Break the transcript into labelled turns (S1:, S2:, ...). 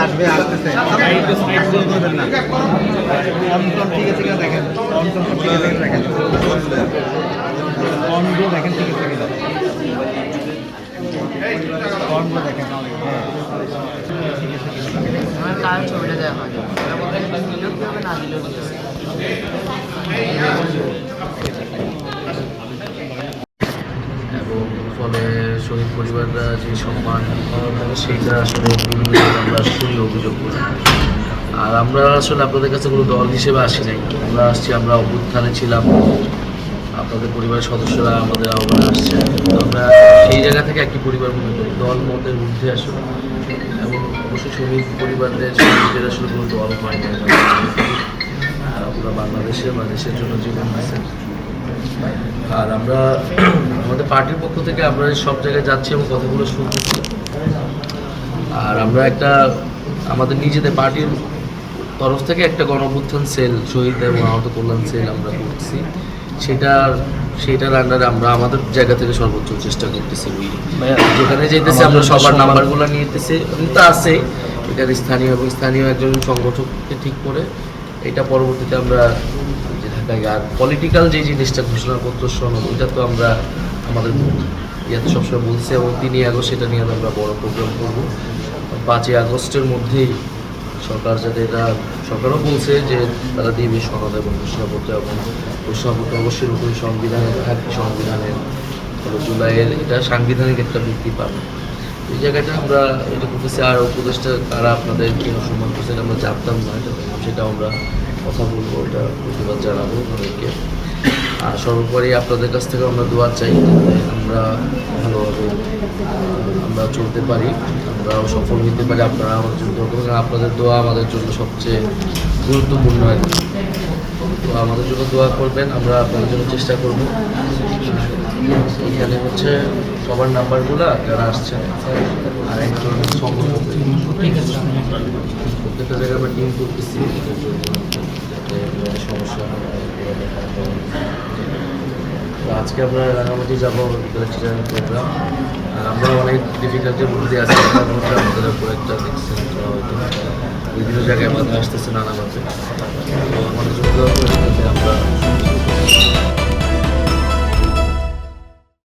S1: আসবে আসতেছে না ঠিক আছে দেখেন ঠিক আছে দেখেন দেখেন ঠিক আছে দেখেন
S2: কার ছবিটা দেওয়া হয় না দিলেও
S3: এবং ফলে শহীদ পরিবাররা যে সম্মান সেইটা আসলে আমরা শুনি অভিযোগ করি। আর আমরা আসলে আপনাদের কাছে কোনো দল হিসেবে আসি নাই, আমরা আসছি, আমরা অভ্যুত্থানে ছিলাম, আপনাদের পরিবারের সদস্যরা আমাদের আহ্বানে আসছে, তো আমরা সেই জায়গা থেকে একটি পরিবার মনে করি, দল মতের ঊর্ধ্বে আসলে। এবং অবশ্যই শহীদ পরিবারদের শহীদদের আসলে কোনো দল হয় না, আমরা বাংলাদেশের বা দেশের জন্য জীবন আছে। আর আমরা আমাদের পার্টির পক্ষ থেকে আমরা সব জায়গায় যাচ্ছি এবং কথাগুলো শুনতেছি। আর আমরা একটা আমাদের নিজেদের পার্টির তরফ থেকে একটা গণঅভ্যুত্থান সেল, শহীদ এবং আহত কল্যাণ সেল আমরা করছি। সেটার আন্ডারে আমরা আমাদের জায়গা থেকে সর্বোচ্চ চেষ্টা করতেছি। যেখানে যেতেছি আমরা সবার নাম্বারগুলো নিতেছি, তা আছে এটার স্থানীয় এবং স্থানীয় একজন সংগঠককে ঠিক করে এটা পরবর্তীতে আমরা ঢাকায়। আর পলিটিক্যাল যে জিনিসটা ঘোষণাপত্র সনদ, ওইটা তো আমরা আমাদের ইয়াতে সবসময় বলছি এবং 3 আগস্ট সেটা নিয়ে আমরা বড় প্রোগ্রাম করবো। 5 আগস্টের মধ্যেই সরকার যাতে এটা, সরকারও বলছে যে তারা দেবে সনদ এবং ঘোষণাপত্র, এবং ঘোষণাপত্র অবশ্যই নতুন সংবিধানের থাকবে, সংবিধানের জুলাইয়ের এটা সাংবিধানিক একটা ভিত্তি পাবে। এই জায়গাটা আমরা এটা করতেছি। আর উপদেশটা তারা আপনাদের কি সম্মান করছে আমরা জানতাম না, সেটা আমরা কথা বলবো, এটা প্রতিবাদ জানাবো তাদেরকে। আর সর্বোপরি আপনাদের কাছ থেকে আমরা দোয়া চাই যাতে আমরা ভালোভাবে আমরা চলতে পারি, আমরাও সফল হতে পারি। আপনারা আমাদের জন্য দোয়া করবেন, আপনাদের দোয়া আমাদের জন্য সবচেয়ে গুরুত্বপূর্ণ আর কি। তো আমাদের জন্য দোয়া করবেন, আমরা আপনাদের জন্য চেষ্টা করবো। এখানে হচ্ছে সবার নাম্বারগুলো যারা আসছেন, আর একজন সংগঠন প্রত্যেকটা জায়গায় আমরা টিম করতেছি সমস্যা। তো আজকে আমরা রাঙামাটি যাবো প্রোগ্রাম, আর আমরা অনেক ডিফিকাল্টির মধ্যে আছি। আমাদের উপর একটা দেখছেন হয়তো বিভিন্ন জায়গায় আমাদের আসতেছে নানাভাবে, তো আমাদের জন্য আমরা